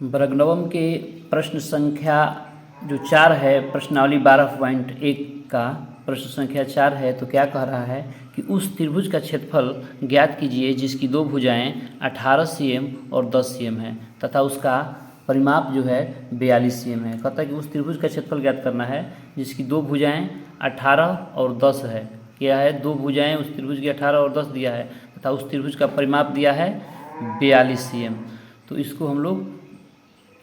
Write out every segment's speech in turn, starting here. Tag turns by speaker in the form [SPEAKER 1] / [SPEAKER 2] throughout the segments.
[SPEAKER 1] वर्ग के प्रश्न संख्या जो 4 है, प्रश्नावली 12.1 का प्रश्न संख्या 4 है। तो क्या कह रहा है कि उस त्रिभुज का क्षेत्रफल ज्ञात कीजिए जिसकी दो भुजाएं 18 cm और 10 cm है तथा उसका परिमाप जो है 42 cm है। कहता है कि उस त्रिभुज का क्षेत्रफल ज्ञात करना है जिसकी दो भुजाएं 18 और 10 है। क्या है? दो भुजाएं उस त्रिभुज की 18 और 10 दिया है तथा उस त्रिभुज का परिमाप दिया है 42 cm। तो इसको हम लोग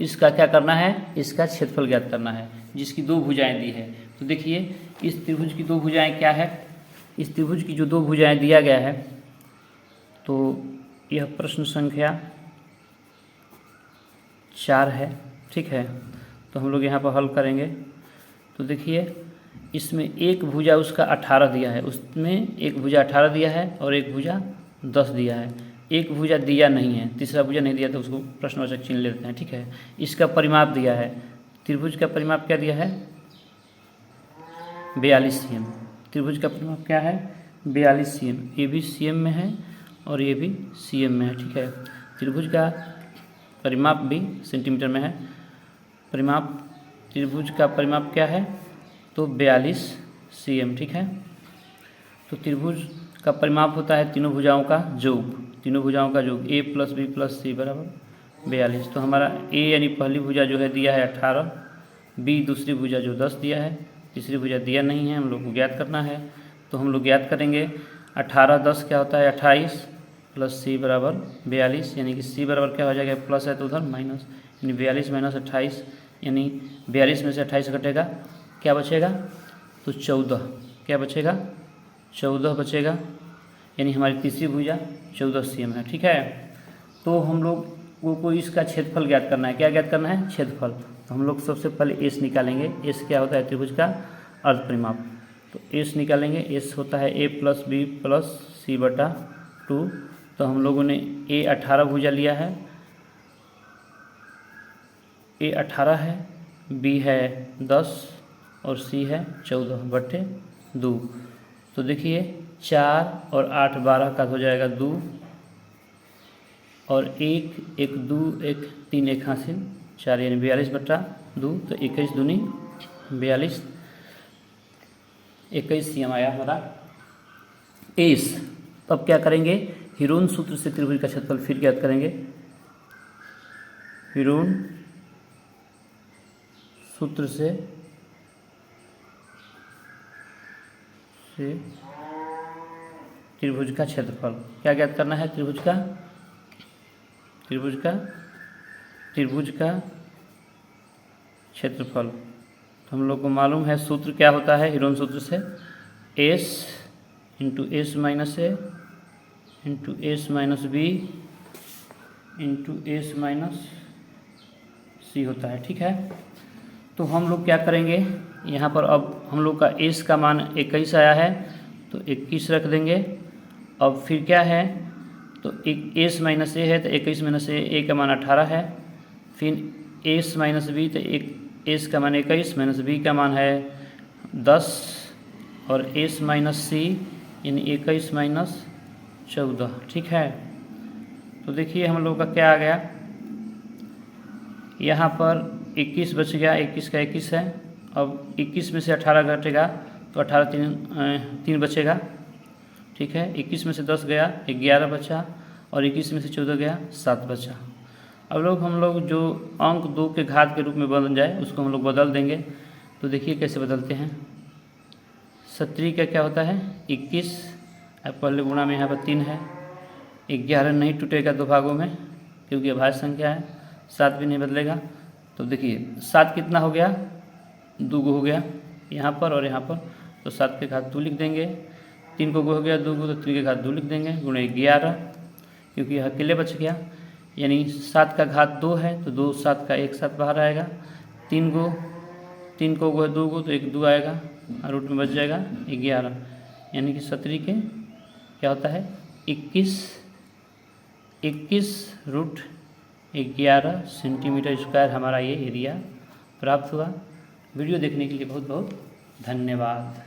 [SPEAKER 1] इसका क्या करना है, इसका क्षेत्रफल ज्ञात करना है जिसकी दो भुजाएं दी है। तो देखिए इस त्रिभुज की दो भुजाएं क्या है, इस त्रिभुज की जो दो भुजाएं दिया गया है, तो यह प्रश्न संख्या 4 है। ठीक है, तो हम लोग यहाँ पर हल करेंगे। तो देखिए इसमें एक भुजा उसका 18 दिया है, उसमें एक भुजा 18 दिया है और एक भुजा 10 दिया है। एक भुजा दिया नहीं है, तीसरा भुजा नहीं दिया, तो उसको प्रश्नवाचक चिन्ह लेते हैं। ठीक है, इसका परिमाप दिया है, त्रिभुज का परिमाप क्या दिया है 42 cm। त्रिभुज का परिमाप क्या है 42 cm। ये भी cm में है और ये भी cm में है। ठीक है, त्रिभुज का परिमाप भी सेंटीमीटर में है। परिमाप त्रिभुज का परिमाप क्या है तो 42 cm। ठीक है, तो त्रिभुज का परिमाप होता है तीनों भुजाओं का योग, तीनों भुजाओं का योग a + b + c = 42। तो हमारा a यानी पहली भुजा जो है दिया है 18, b दूसरी भुजा जो 10 दिया है, तीसरी भुजा दिया नहीं है, हम लोग को ज्ञात करना है। तो हम लोग ज्ञात करेंगे 18 10 क्या होता है 28 + c = 42, यानी कि c बराबर क्या हो जाएगा, प्लस है तो उधर माइनस, यानी 42 - 28, यानी 42 में से 28 घटेगा क्या बचेगा तो 14। क्या बचेगा 14 बचेगा, यानी हमारी तीसरी भुजा 14 cm है। ठीक है, तो हम लोग को इसका क्षेत्रफल ज्ञात करना है। क्या ज्ञात करना है क्षेत्रफल। तो हम लोग सबसे पहले एस निकालेंगे। एस क्या होता है त्रिभुज का अर्ध परिमाप। तो एस निकालेंगे, एस होता है a + b + c/2। तो हम लोगों ने a 18 भुजा लिया है, a 18 है, b है 10 और c है 14/2। तो देखिए 4 और 8 12 का हो जाएगा 2 और 1 1 2 1 3 1 हासिल 4, यानी 42/2। तो 21 दूनी 42, 21 cm आया हमारा एस। तब क्या करेंगे, हीरोन सूत्र से त्रिभुज का क्षेत्रफल फिर ज्ञात करेंगे। हीरोन सूत्र से त्रिभुज का क्षेत्रफल क्या ज्ञात करना है, त्रिभुज का क्षेत्रफल। तो हम लोग को मालूम है सूत्र क्या होता है हीरोन सूत्र से, s × s - a × s - b × s - c होता है। ठीक है, तो हम लोग क्या करेंगे यहाँ पर, अब हम लोग का s का मान 21 आया है तो 21 रख देंगे। अब फिर क्या है तो एक s - a है तो 21 - a का मान 18 है। फिर s - b तो एक s का मान 21 - b का मान है 10 और s - c यानी 21 - 14। ठीक है, तो देखिए हम लोग का क्या आ गया, यहाँ पर 21 बच गया, 21 का 21 है। अब 21 में से 18 घटेगा तो 18 3 बचेगा। ठीक है, 21 में से 10 गया 11 बचा और 21 में से 14 गया 7 बचा। अब हम लोग जो अंक 2 के घात के रूप में बन जाए उसको हम लोग बदल देंगे। तो देखिए कैसे बदलते हैं। 17 का क्या होता है 21, अब पहले गुणा में यहाँ पर 3 है, 11 नहीं टूटेगा दो भागों में क्योंकि अभाज्य संख्या है, 7 भी नहीं बदलेगा। तो देखिए 7 कितना हो गया 2 हो गया यहाँ पर और यहाँ पर, तो 7 के घात 2 लिख देंगे। 3 को हो गया 2 तो 3 के घात 2 लिख देंगे गुणे 11, क्योंकि यह अकेले बच गया, यानी 7 का घात 2 है तो 2 7 का 1 7 बाहर आएगा। 3 को 2 को तो 1 2 आएगा और रूट में बच जाएगा 11, यानी कि 17 के क्या होता है 21√11 सेंटीमीटर स्क्वायर हमारा ये एरिया प्राप्त हुआ। वीडियो देखने के लिए बहुत बहुत धन्यवाद।